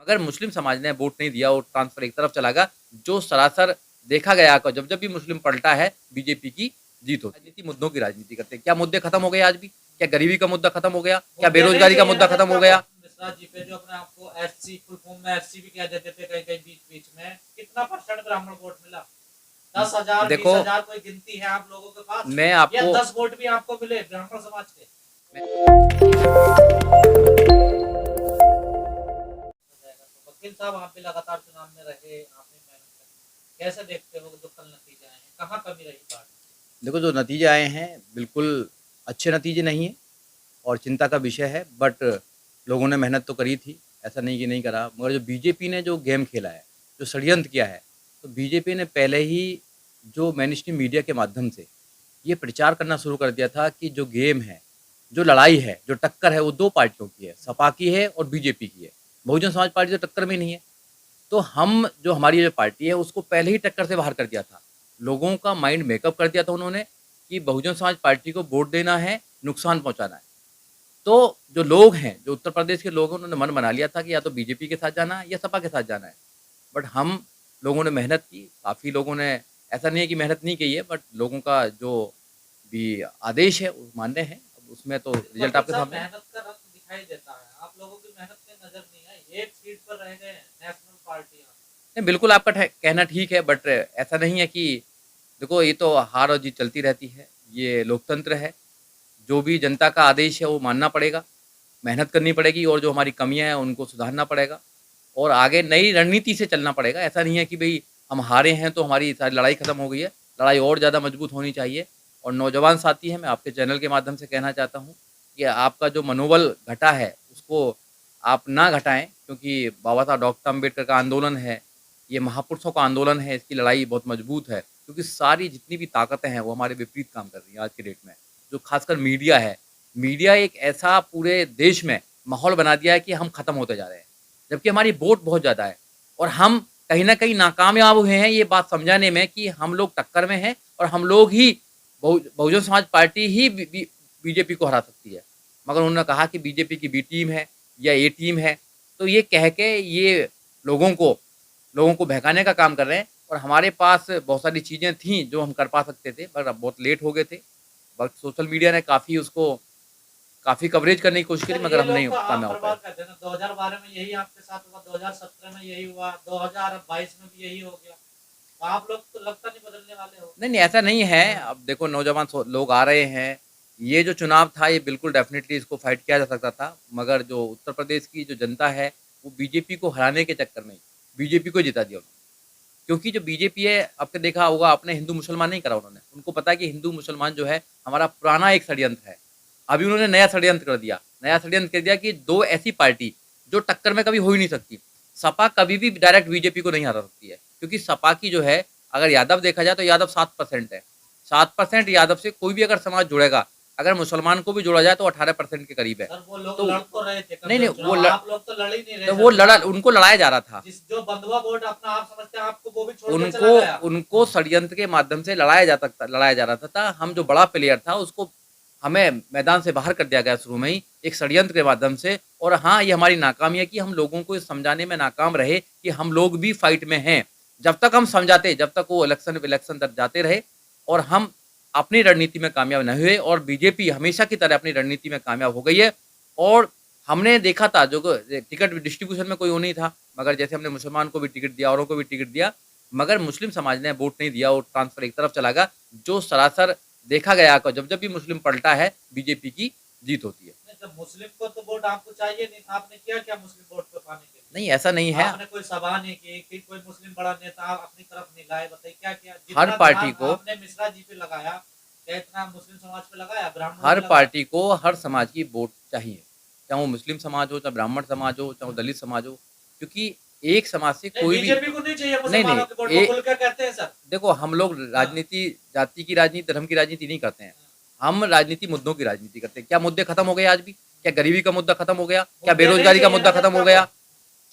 अगर मुस्लिम समाज ने वोट नहीं दिया और ट्रांसफर एक तरफ चला गया, जो सरासर देखा गया को जब भी मुस्लिम पलटा है बीजेपी की जीत होती है। राजनीति मुद्दों की राजनीति करते हैं। क्या मुद्दे खत्म हो गए आज भी? क्या गरीबी का मुद्दा खत्म हो गया? क्या बेरोजगारी का मुद्दा खत्म हो गया? मिश्रा जी पे जो अपने आपको एससी फुल फॉर्म में एससी भी कह देते थे कहीं कहीं बीच बीच में, कितना परसेंट ब्राह्मण वोट मिला? 10,000 देखो 20,000 कोई गिनती है आप लोगों के पास? मैं या आपको 10 वोट भी आपको मिले ब्राह्मण समाज के? तो वकील साहब आप भी लगातार चुनाव में रहे, आपने मेहनत करी, कैसे देखते हो जो कल नतीजे आए हैं, कहाँ कमी रही पार्टी? देखो जो नतीजे आए हैं बिल्कुल अच्छे नतीजे नहीं है और चिंता का विषय है, बट लोगों ने मेहनत तो करी थी, ऐसा नहीं कि नहीं करा। मगर जो बीजेपी ने जो गेम खेला है, जो षड्यंत्र किया है, तो बीजेपी ने पहले ही जो मेन स्ट्रीम मीडिया के माध्यम से ये प्रचार करना शुरू कर दिया था कि जो गेम है, जो लड़ाई है, जो टक्कर है, वो दो पार्टियों की है, सपा की है और बीजेपी की है। बहुजन समाज पार्टी तो टक्कर में नहीं है। तो हम जो हमारी जो पार्टी है उसको पहले ही टक्कर से बाहर कर दिया था। लोगों का माइंड मेकअप कर दिया था उन्होंने कि बहुजन समाज पार्टी को वोट देना है, नुकसान पहुंचाना है। तो जो लोग हैं, जो उत्तर प्रदेश के लोग हैं, उन्होंने मन बना लिया था कि या तो बीजेपी के साथ जाना है या सपा के साथ जाना है। बट हम लोगों ने मेहनत की, काफ़ी लोगों ने, ऐसा नहीं है कि मेहनत नहीं की है, बट लोगों का जो भी आदेश है वो मान्य है। अब उसमें तो रिजल्ट आपके सामने है। मेहनत का रंग दिखाई देता है, आप लोगों की मेहनत पे नजर नहीं है, एक सीट पर रह गए हैं नेशनल पार्टियां। नहीं, बिल्कुल आपका कहना ठीक है, बट ऐसा नहीं है कि देखो ये तो हार और जीत चलती रहती है, ये लोकतंत्र है। जो भी जनता का आदेश है वो मानना पड़ेगा, मेहनत करनी पड़ेगी और जो हमारी कमियां हैं उनको सुधारना पड़ेगा और आगे नई रणनीति से चलना पड़ेगा। ऐसा नहीं है कि भाई हम हारे हैं तो हमारी सारी लड़ाई खत्म हो गई है, लड़ाई और ज़्यादा मजबूत होनी चाहिए। और नौजवान साथी हैं, मैं आपके चैनल के माध्यम से कहना चाहता हूँ कि आपका जो मनोबल घटा है उसको आप ना घटाएं, क्योंकि बाबा साहब डॉक्टर अम्बेडकर का आंदोलन है, ये महापुरुषों का आंदोलन है, इसकी लड़ाई बहुत मजबूत है, क्योंकि सारी जितनी भी ताकतें हैं वो हमारे विपरीत काम कर रही हैं आज के डेट में। जो खासकर मीडिया है, मीडिया एक ऐसा पूरे देश में माहौल बना दिया है कि हम खत्म होते जा रहे हैं, जबकि हमारी वोट बहुत ज़्यादा है और हम कहीं ना कहीं नाकामयाब हुए हैं ये बात समझाने में कि हम लोग टक्कर में हैं और हम लोग ही बहुजन समाज पार्टी ही बीजेपी को हरा सकती है। मगर उन्होंने कहा कि बीजेपी की बी टीम है या ए टीम है, तो ये कह के ये लोगों को बहकाने का काम कर रहे हैं। और हमारे पास बहुत सारी चीज़ें थीं जो हम कर पा सकते थे, पर अब बहुत लेट हो गए थे। बट सोशल मीडिया ने काफ़ी कवरेज करने की कोशिश करी, मगर हम नहीं कामयाब हो पाए। 2012 में यही आपके साथ हुआ, 2017 में यही हुआ, 2022 में भी यही हो गया, तो आप लोग तो लगता नहीं बदलने वाले हो। नहीं, ऐसा नहीं है। अब देखो नौजवान लोग आ रहे हैं, ये जो चुनाव था ये बिल्कुल डेफिनेटली इसको फाइट किया जा सकता था, मगर जो उत्तर प्रदेश की जो जनता है वो बीजेपी को हराने के चक्कर में बीजेपी को जिता दिया उन्होंने। क्योंकि जो बीजेपी है, आपने देखा होगा, आपने हिंदू मुसलमान नहीं करा उन्होंने, उनको पता है कि हिंदू मुसलमान जो है हमारा पुराना एक षड्यंत्र है। अभी उन्होंने नया षड्यंत्र कर दिया, कि दो ऐसी पार्टी जो टक्कर में कभी हो ही नहीं सकती। सपा कभी भी डायरेक्ट बीजेपी को नहीं हरा सकती है, क्योंकि सपा की जो है, अगर यादव देखा जाए तो यादव 7% है। 7% यादव से कोई भी अगर समाज जुड़ेगा, अगर मुसलमान को भी जोड़ा जाए तो 18% के करीब है। सर वो लोग तो लड़ तो रहे थे, नहीं, आप लोग तो लड़ ही नहीं रहे। तो वो लड़ा, उनको लड़ाया जा रहा था। जो बंधुआ वोट अपना आप समझते हैं, आपको वो भी छोड़ के चला गया। उनको षड्यंत्र के माध्यम से लड़ाया जा रहा था। हम जो बड़ा प्लेयर था उसको हमें मैदान से बाहर कर दिया गया शुरू में ही एक षड्यंत्र के माध्यम से। और हाँ, ये हमारी नाकामी है कि हम लोगों को समझाने में नाकाम रहे कि हम लोग भी फाइट में हैं। जब तक हम समझाते, जब तक वो इलेक्शन तक जाते रहे और हम अपनी रणनीति में कामयाब नहीं हुए, और बीजेपी हमेशा की तरह अपनी रणनीति में कामयाब हो गई है। और हमने देखा था जो टिकट डिस्ट्रीब्यूशन में कोई वो नहीं था, मगर जैसे हमने मुसलमान को भी टिकट दिया, औरों को भी टिकट दिया, मगर मुस्लिम समाज ने वोट नहीं दिया और ट्रांसफर एक तरफ चला गया। जो सरासर देखा गया को जब भी मुस्लिम पलटा है बीजेपी की जीत होती है। जब मुस्लिम को तो वोट आपको चाहिए नहीं, आपने किया क्या मुस्लिम वोट पे पाने के लिए? नहीं, ऐसा नहीं है। आपने कोई सभा नहीं की, कोई मुस्लिम बड़ा नेता अपनी तरफ नहीं लाए, बताइए क्या किया? हर पार्टी को आपने मिश्रा जी पे लगाया, क्या इतना मुस्लिम समाज पे लगाया? ब्राह्मण हर पार्टी को हर समाज की वोट चाहिए, चाहे वो मुस्लिम समाज हो, चाहे ब्राह्मण समाज हो, चाहे वो दलित समाज हो, क्योंकि एक समाज से कोई भी बीजेपी को नहीं चाहिए मुसलमानों की वोट, वो खुल के कहते हैं सर। देखो हम लोग राजनीति, जाति की राजनीति, धर्म की राजनीति नहीं करते हैं। हम राजनीति मुद्दों की राजनीति करते हैं। क्या मुद्दे खत्म हो गए आज भी? क्या गरीबी का मुद्दा खत्म हो गया? क्या बेरोजगारी का मुद्दा खत्म हो गया?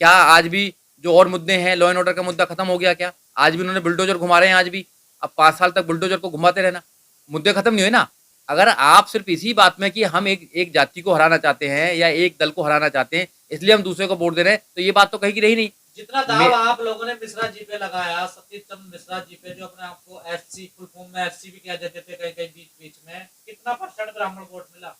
क्या आज भी जो और मुद्दे हैं, लॉ एंड ऑर्डर का मुद्दा खत्म हो गया? क्या आज भी उन्होंने बुलडोजर घुमा रहे हैं? आज भी अब 5 साल तक बुलडोजर को घुमाते रहना, मुद्दे खत्म नहीं हुए ना। अगर आप सिर्फ इसी बात में कि हम एक जाति को हराना चाहते हैं या एक दल को हराना चाहते हैं इसलिए हम दूसरे को वोट दे रहे हैं, तो ये बात तो कहीं की रही नहीं। जितना दाव आप लोगों ने मिश्रा जी पे लगाया, सतीश चंद्र मिश्रा जी पे, जो अपने आपको एससी फुल फॉर्म में एससी भी कह देते थे कहीं कहीं बीच बीच में, कितना % ब्राह्मण वोट मिला?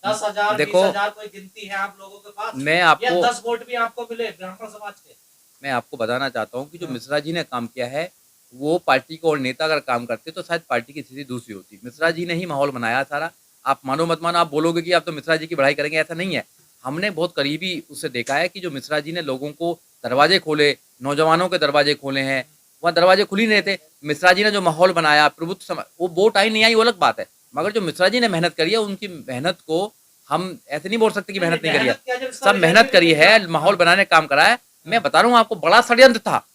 10,000 देखो 20,000 कोई गिनती है आप लोगों के पास? मैं या आपको 10 वोट भी आपको मिले ब्राह्मण समाज के? मैं आपको बताना चाहता हूँ कि जो हाँ। मिश्रा जी ने काम किया है, वो पार्टी को और नेता अगर काम करते तो शायद पार्टी की स्थिति दूसरी होती। मिश्रा जी ने ही माहौल बनाया सारा। आप मानो मत मानो, आप बोलोगे कि आप तो मिश्रा जी की बढ़ाई करेंगे, ऐसा नहीं है। हमने बहुत करीबी उससे देखा है कि जो मिश्रा जी ने लोगों को दरवाजे खोले, नौजवानों के दरवाजे खोले हैं, वहाँ दरवाजे खुल ही नहीं थे। मिश्रा जी ने जो माहौल बनाया, प्रभुत्व समाज, वो वोट आई नहीं आई वो अलग बात है, मगर जो मिश्रा जी ने मेहनत करी है, उनकी मेहनत को हम ऐसे नहीं बोल सकते कि मेहनत नहीं करी है। क्या जब सब मेहनत करी है, माहौल बनाने का काम करा है। मैं बता रहा हूँ आपको, बड़ा षड्यंत्र था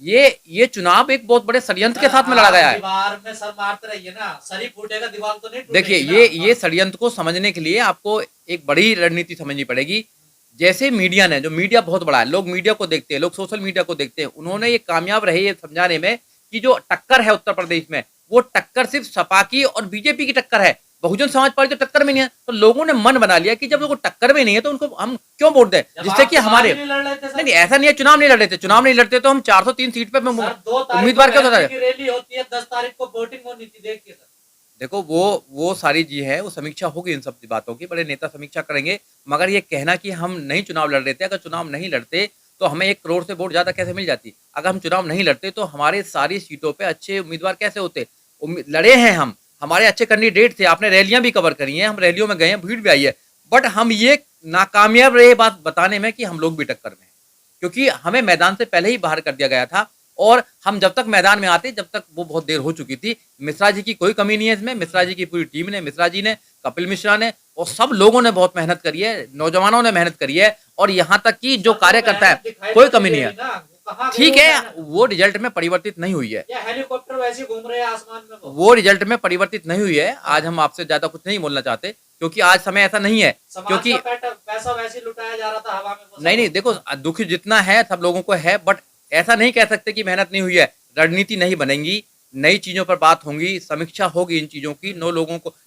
ये चुनाव एक बहुत बड़े षड्यंत्र के साथ में लड़ा गया है। दीवार में सर मारते रहिए ना, सर ही फूटेगा, दीवार तो नहीं देखिए टूटेगी ना। ये षड्यंत्र को समझने के लिए आपको एक बड़ी रणनीति समझनी पड़ेगी। जैसे मीडिया ने, जो मीडिया बहुत बड़ा है, लोग मीडिया को देखते हैं, लोग सोशल मीडिया को देखते हैं, उन्होंने ये कामयाब रहे ये समझाने में कि जो टक्कर है उत्तर प्रदेश में, वो टक्कर सिर्फ सपा की और बीजेपी की टक्कर है, बहुजन समाज पार्टी तो टक्कर में नहीं है। तो लोगों ने मन बना लिया कि जब लोग टक्कर में नहीं है तो उनको हम क्यों वोट दें, जिससे कि हमारे नहीं ऐसा नहीं है, चुनाव नहीं लड़ रहे थे, चुनाव नहीं लड़ते तो हम 403 सीट पे उम्मीदवार क्या होता है। रैली होती है, 10 तारीख को वोटिंग होनी थी, देखिए सर। देखो वो सारी जी है, वो समीक्षा होगी इन सब बातों की, बड़े नेता समीक्षा करेंगे। मगर ये कहना कि हम नहीं चुनाव लड़ रहे थे, अगर चुनाव नहीं लड़ते तो हमें 1 करोड़ से वोट ज्यादा कैसे मिल जाती। अगर हम चुनाव नहीं लड़ते तो हमारे सारी सीटों पे अच्छे उम्मीदवार कैसे होते। लड़े हैं हम, हमारे अच्छे कैंडिडेट थे, आपने रैलियां भी कवर करी हैं, हम रैलियों में गए हैं, भीड़ भी आई है, बट हम ये नाकामयाब रहे बात बताने में कि हम लोग भी टक्कर में हैं, क्योंकि हमें मैदान से पहले ही बाहर कर दिया गया था। और हम जब तक मैदान में आते, जब तक वो बहुत देर हो चुकी थी। मिश्रा जी की कोई कमी नहीं है इसमें, मिश्रा जी की पूरी टीम ने, मिश्रा जी ने, कपिल मिश्रा ने और सब लोगों ने बहुत मेहनत करी है, नौजवानों ने मेहनत करी है, और यहाँ तक कि जो कार्यकर्ता है कोई कमी नहीं है। ठीक है, वो रिजल्ट में परिवर्तित नहीं हुई है, या हेलीकॉप्टर वैसे घूम रहे हैं आसमान में, वो रिजल्ट में परिवर्तित नहीं हुई है। आज हम आपसे ज्यादा कुछ नहीं बोलना चाहते, क्योंकि आज समय ऐसा नहीं है, क्योंकि पैसा वैसे लुटाया जा रहा था हवा में। नहीं देखो, दुख जितना है सब लोगों को है, बट ऐसा नहीं कह सकते कि मेहनत नहीं हुई है। रणनीति नहीं बनेगी, नई चीजों पर बात होंगी, समीक्षा होगी इन चीजों की,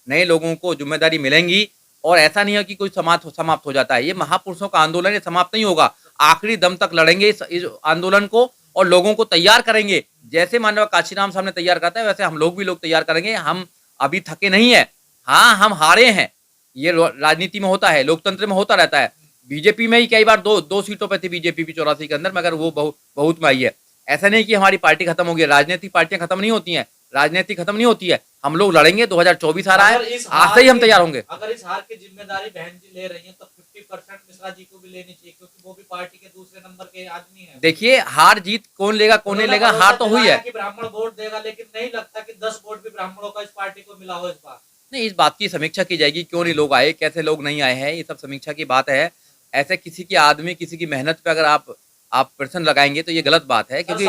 नए लोगों को जिम्मेदारी मिलेंगी, और ऐसा नहीं है कि कोई समाप्त हो जाता है। ये महापुरुषों का आंदोलन है, समाप्त नहीं होगा, आखिरी दम तक लड़ेंगे इस आंदोलन को, और लोगों को तैयार करेंगे। जैसे मानव काशीराम साहब ने तैयार करता है, वैसे हम लोग भी तैयार करेंगे। हम अभी थके नहीं है, हाँ हम हारे हैं, ये राजनीति में होता है, लोकतंत्र में होता रहता है। बीजेपी में ही कई बार दो सीटों पे थी बीजेपी भी 84 के अंदर, मगर वो बहुत में आई है। ऐसा नहीं कि हमारी पार्टी खत्म हो गई, राजनीतिक पार्टियां खत्म नहीं होती हैं, राजनीति खत्म नहीं होती है। हम लोग लड़ेंगे, 2024 आ रहा है, आज से ही हम तैयार होंगे। अगर इस हार की जिम्मेदारी बहन जी ले रही हैं, तो 50% मिश्रा जी को भी लेनी चाहिए, क्योंकि वो भी पार्टी के दूसरे नंबर के आदमी हैं। देखिए, हार जीत कौन लेगा कौन नहीं लेगा, हार तो हुई है कि ब्राह्मण वोट देगा, लेकिन नहीं लगता कि 10 वोट भी ब्राह्मणों का इस पार्टी को मिला हो इस बार। नहीं, इस बात की समीक्षा की जाएगी, क्यों नहीं लोग आए, कैसे लोग नहीं आए हैं, ये सब समीक्षा की बात है। ऐसे किसी की आदमी, किसी की मेहनत पे अगर आप प्रश्न लगाएंगे तो ये गलत बात है, क्योंकि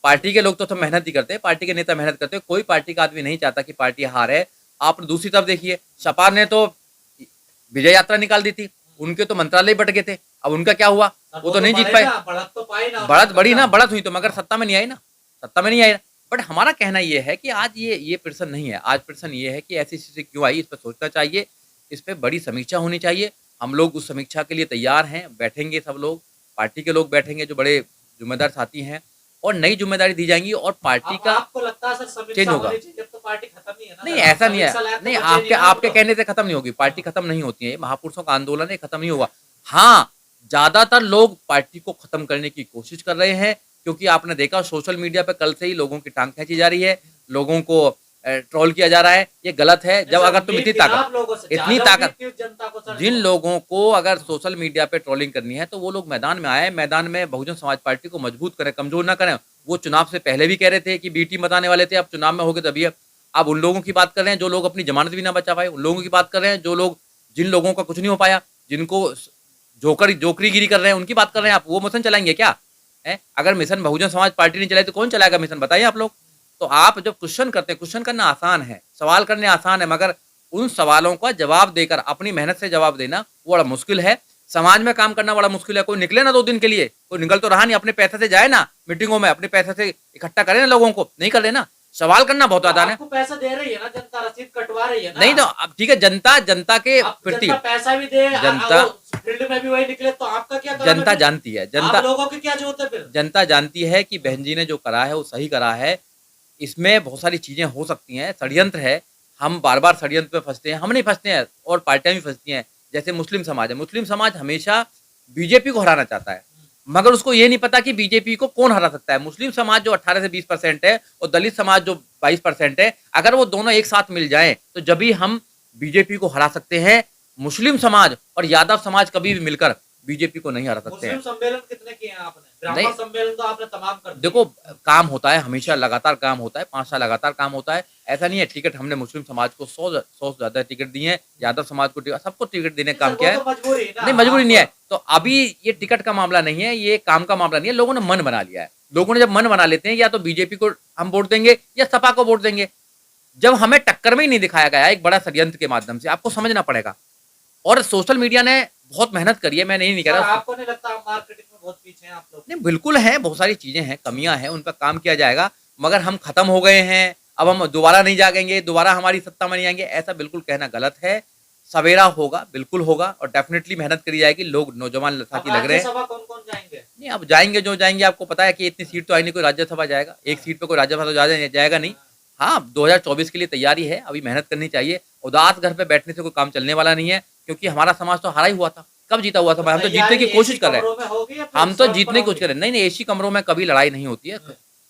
पार्टी के लोग तो सब मेहनत ही करते हैं, पार्टी के नेता मेहनत करते हैं, कोई पार्टी का आदमी नहीं चाहता कि पार्टी हारे। आप दूसरी तरफ देखिए, सपा ने तो विजय यात्रा निकाल दी थी, उनके तो मंत्रालय बट गए थे, अब उनका क्या हुआ, वो तो नहीं जीत पाए। बढ़त बड़ी ना, बढ़त हुई तो, मगर सत्ता में नहीं आई ना, सत्ता में नहीं आई। बट हमारा कहना ये है कि आज ये प्रश्न नहीं है, आज प्रश्न ये है कि ऐसी स्थिति क्यों आई, इस पर सोचना चाहिए, इस पर बड़ी समीक्षा होनी चाहिए। हम लोग उस समीक्षा के लिए तैयार हैं, बैठेंगे सब लोग, पार्टी के लोग बैठेंगे जो बड़े जिम्मेदार साथी हैं, और नई जिम्मेदारी दी जाएंगी, और पार्टी का आपको लगता है सर चेंज होगा। जब तो पार्टी खत्म नहीं है ना, नहीं ऐसा नहीं है, नहीं आपके कहने से खत्म नहीं होगी, पार्टी खत्म नहीं होती है, महापुरुषों का आंदोलन है, खत्म नहीं होगा। हाँ, ज्यादातर लोग पार्टी को खत्म करने की कोशिश कर रहे हैं, क्योंकि आपने देखा सोशल मीडिया पे कल से ही लोगों की टांग खींची जा रही है, लोगों को ट्रोल किया जा रहा है। ये गलत है। जब अगर तुम इतनी ताकत जिन लोगों को अगर सोशल मीडिया पे ट्रोलिंग करनी है, तो वो लोग मैदान में आए, मैदान में बहुजन समाज पार्टी को मजबूत करें, कमजोर ना करें। वो चुनाव से पहले भी कह रहे थे कि बीटी मत आने वाले थे, अब चुनाव में हो गए तभी। अब उन लोगों की बात कर रहे हैं जो लोग अपनी जमानत भी ना बचा पाए, उन लोगों की बात कर रहे हैं जिन लोगों का कुछ नहीं हो पाया, जिनको जोकरीगिरी कर रहे हैं, उनकी बात कर रहे हैं। आप वो मिशन चलाएंगे क्या है? अगर मिशन बहुजन समाज पार्टी नहीं चलाई तो कौन चलाएगा मिशन, बताइए आप लोग। तो आप जब क्वेश्चन करते हैं, क्वेश्चन करना आसान है, सवाल करने आसान है, मगर उन सवालों का जवाब देकर अपनी मेहनत से जवाब देना वो बड़ा मुश्किल है। समाज में काम करना बड़ा मुश्किल है। कोई निकले ना 2 दिन के लिए, कोई निकल तो रहा नहीं, अपने पैसे से जाए ना मीटिंगों में, अपने पैसे से इकट्ठा करे ना लोगों को, नहीं कर रहे ना। सवाल करना बहुत आसान है। आपको पैसा दे रही है ना जनता, रसीद कटवा रही है ना। नहीं तो अब ठीक है, जनता के अब प्रति जनता पैसा भी दे, जनता फील्ड में भी वही निकले, तो आपका क्या काम है जनता फिर? जानती है, आप लोगों की क्या जरूरत है फिर? जनता जानती है कि बहन जी ने जो करा है वो सही करा है। इसमें बहुत सारी चीजें हो सकती हैं, षड्यंत्र है, हम बार बार षड्यंत्र में फंसते हैं, हम नहीं फंसते हैं और पार्टियां भी फंसती हैं। जैसे मुस्लिम समाज है, मुस्लिम समाज हमेशा बीजेपी को हराना चाहता है, मगर उसको ये नहीं पता कि बीजेपी को कौन हरा सकता है। मुस्लिम समाज जो 18 से 20% है और दलित समाज जो 22% है, अगर वो दोनों एक साथ मिल जाएं तो जब भी हम बीजेपी को हरा सकते हैं। मुस्लिम समाज और यादव समाज कभी भी मिलकर बीजेपी को नहीं हरा सकते हैं। मुस्लिम सम्मेलन कितने किए हैं आपने? नहीं, ब्राह्मण सम्मेलन तो आपने तमाम कर दिए। देखो काम होता है, हमेशा लगातार काम होता है, 5 साल लगातार काम होता है। ऐसा नहीं है टिकट हमने मुस्लिम समाज को 100 से ज्यादा टिकट दिए हैं, यादव समाज को सबको टिकट देने का काम किया है। वो तो मजबूरी है ना, नहीं मजबूरी नहीं है, तो अभी ये टिकट का मामला नहीं है, ये काम का मामला नहीं है, लोगों ने मन बना लिया है। लोगों ने जब मन बना लेते हैं, या तो बीजेपी को हम वोट देंगे या सपा को वोट देंगे। जब हमें टक्कर में ही नहीं दिखाया गया एक बड़ा षड्यंत्र के माध्यम से, आपको समझना पड़ेगा। और सोशल मीडिया ने बहुत मेहनत करी है, मैं नहीं कह रहा। आपको नहीं लगता आप मार्केटिंग में बहुत पीछे हैं आप लोग? नहीं बिल्कुल है, बहुत सारी चीजें हैं, कमियां हैं, उन पर काम किया जाएगा, मगर हम खत्म हो गए हैं, अब हम दोबारा नहीं जागेंगे, दोबारा हमारी सत्ता में नहीं आएंगे, ऐसा बिल्कुल कहना गलत है। सवेरा होगा, बिल्कुल होगा, और डेफिनेटली मेहनत करी जाएगी। लोग नौजवान साथी लग रहे हैं। कौन कौन जाएंगे? नहीं अब जाएंगे जो जाएंगे, आपको पता है कि इतनी सीट तो आई नहीं, कोई राज्यसभा जाएगा, एक सीट पे कोई राज्यसभा तो जाएगा नहीं। हाँ 2024 के लिए तैयारी है, अभी मेहनत करनी चाहिए। उदास घर पे बैठने से कोई काम चलने वाला नहीं है, क्योंकि हमारा समाज तो हारा ही हुआ था। कब जीता हुआ था? हम तो जीतने की कोशिश कर रहे हैं, हम तो जीतने की कोशिश कर रहे हैं। नहीं एसी कमरों में कभी लड़ाई नहीं होती है,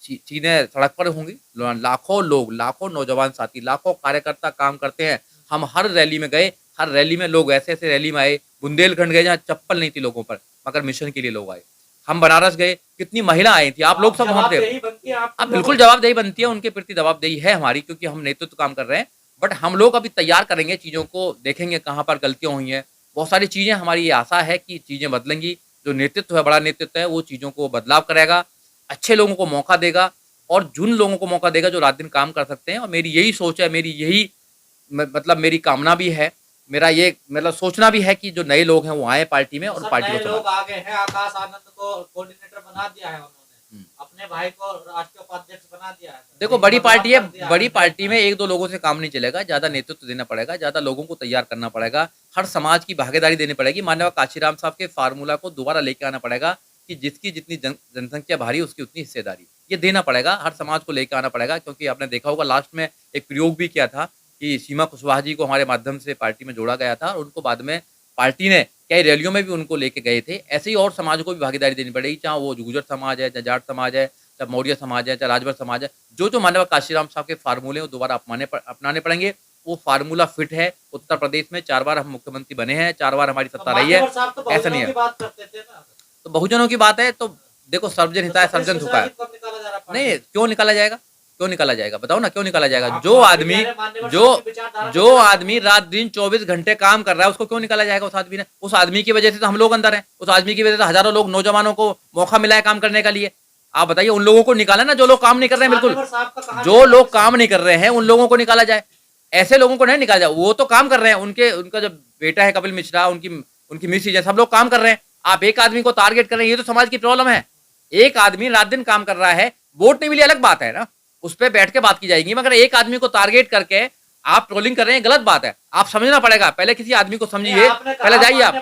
चीजें सड़क पर होंगी। लाखों लोग, लाखों नौजवान साथी, लाखों कार्यकर्ता काम करते हैं। हम हर रैली में गए, हर रैली में लोग ऐसे ऐसे रैली में आए। बुंदेलखंड गए जहाँ चप्पल नहीं थी लोगों पर, मगर मिशन के लिए लोग आए। हम बनारस गए, कितनी महिला आई थी, आप लोग सब वहां थे। अब बिल्कुल जवाबदेही बनती है, उनके प्रति जवाबदेही है हमारी, क्योंकि हम नेतृत्व काम कर रहे हैं। बट हम लोग अभी तैयार करेंगे चीजों को, देखेंगे कहाँ पर गलतियां हुई हैं। बहुत सारी चीजें, हमारी ये आशा है कि चीजें बदलेंगी। जो नेतृत्व है, बड़ा नेतृत्व है, वो चीजों को बदलाव करेगा, अच्छे लोगों को मौका देगा, और जिन लोगों को मौका देगा जो रात दिन काम कर सकते हैं। और मेरी यही सोच है, मेरी यही मतलब मेरी कामना भी है, मेरा ये मतलब सोचना भी है कि जो नए लोग हैं वो आए पार्टी में और पार्टी को लोग आ गए हैं। आकाश आनंद को कोऑर्डिनेटर बना दिया है उन्होंने, अपने भाई को राष्ट्रीय उपाध्यक्ष बना दिया है। देखो बड़ी पार्टी है, बड़ी पार्टी में एक दो लोगों से काम नहीं चलेगा, ज्यादा नेतृत्व देना पड़ेगा, ज्यादा लोगों को तैयार करना पड़ेगा, हर समाज की भागीदारी देनी पड़ेगी। माननीय काशीराम साहब के फार्मूला को दोबारा लेके आना पड़ेगा कि जिसकी जितनी जनसंख्या भारी उसकी उतनी हिस्सेदारी, ये देना पड़ेगा, हर समाज को लेकर आना पड़ेगा। क्योंकि आपने देखा होगा लास्ट में एक प्रयोग भी किया था कि सीमा कुशवाहा जी को हमारे माध्यम से पार्टी में जोड़ा गया था, और उनको बाद में पार्टी ने कई रैलियों में भी उनको लेके गए थे। ऐसे ही और समाजों को भी भागीदारी देनी पड़ेगी, चाहे वो गुर्जर समाज है, चाहे जाट समाज है, चाहे मौर्य समाज है, चाहे राजभर समाज है। जो माननीय काशीराम साहब के फार्मूले वो दोबारा अपनाने पड़ेंगे। वो फार्मूला फिट है। उत्तर प्रदेश में 4 बार हम मुख्यमंत्री बने हैं, 4 बार हमारी सत्ता रही है, ऐसा नहीं है। तो बहुजनों की बात है, तो देखो सर्वजन हिताय सर्वजन सुखाय। नहीं क्यों निकाला जाएगा, क्यों निकाला जाएगा, बताओ ना क्यों निकाला जाएगा? जो आदमी रात दिन 24 घंटे काम कर रहा है उसको क्यों निकाला जाएगा? उस आदमी की वजह से तो हम लोग अंदर हैं, उस आदमी की वजह से हजारों लोग, नौजवानों को मौका मिला है काम करने का लिए। आप बताइए, उन लोगों को निकाला ना जो लोग काम नहीं कर रहे हैं। बिल्कुल जो लोग काम नहीं कर रहे हैं उन लोगों को निकाला जाए, ऐसे लोगों को नहीं निकाला जाए। वो तो काम कर रहे हैं, उनका जो बेटा है कपिल मिश्रा, उनकी मिसेज है, सब लोग काम कर रहे हैं। आप एक आदमी को टारगेट कर रहे हैं, ये तो समाज की प्रॉब्लम है। एक आदमी रात दिन काम कर रहा है, वोट नहीं मिली अलग बात है ना, उस पर बैठ के बात की जाएगी, मगर एक आदमी को टारगेट करके आप ट्रोलिंग कर रहे हैं, गलत बात है। आप समझना पड़ेगा, पहले किसी आदमी को समझिए, पहले जाइए आप।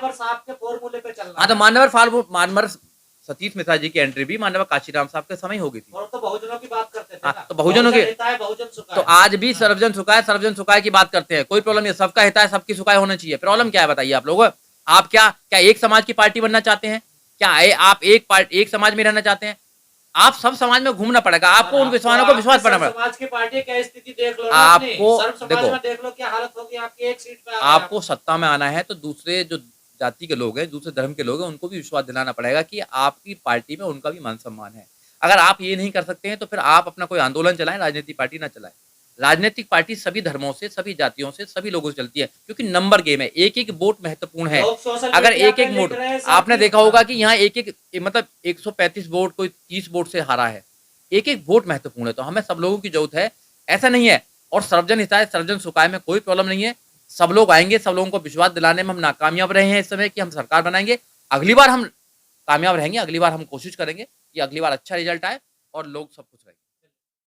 हाँ तो मानवर सतीश मिश्रा जी की एंट्री भी माननीय काशीराम साहब के समय हो गई थी। तो बहुजनों की बात करते थे ना। तो बहुजनों की, तो आज भी सर्वजन सुखाय की बात करते हैं, कोई प्रॉब्लम नहीं, सबका हित है, सबकी सुखाय होना चाहिए। प्रॉब्लम क्या है बताइए आप लोग? आप क्या एक समाज की पार्टी बनना चाहते हैं क्या? आप एक समाज में रहना चाहते हैं? आप सब समाज में घूमना पड़ेगा, आपको उन विश्वासों को विश्वास करना पड़ेगा। समाज की पार्टी क्या स्थिति देख लो, आपको देखो देख लो क्या हालत होगी आपकी। एक सीट पे आपको सत्ता में आना है तो दूसरे जो जाति के लोग हैं, दूसरे धर्म के लोग हैं, उनको भी विश्वास दिलाना पड़ेगा कि आपकी पार्टी में उनका भी मान सम्मान है। अगर आप ये नहीं कर सकते हैं तो फिर आप अपना कोई आंदोलन चलाएं, राजनीतिक पार्टी ना चलाएं। राजनीतिक पार्टी सभी धर्मों से, सभी जातियों से, सभी लोगों से चलती है, क्योंकि नंबर गेम है, एक एक वोट महत्वपूर्ण है। अगर एक एक वोट, आपने देखा होगा कि यहाँ एक मतलब 135 वोट कोई 30 वोट से हारा है, एक एक वोट महत्वपूर्ण है। तो हमें सब लोगों की जरूरत है, ऐसा नहीं है। और सर्वजन हिताय सर्वजन सुखाय में कोई प्रॉब्लम नहीं है, सब लोग आएंगे, सब लोगों को विश्वास दिलाने में हम नाकामयाब रहे हैं इस समय कि हम सरकार बनाएंगे। अगली बार हम कामयाब रहेंगे, अगली बार हम कोशिश करेंगे कि अगली बार अच्छा रिजल्ट आए और लोग सब कुछ रहे।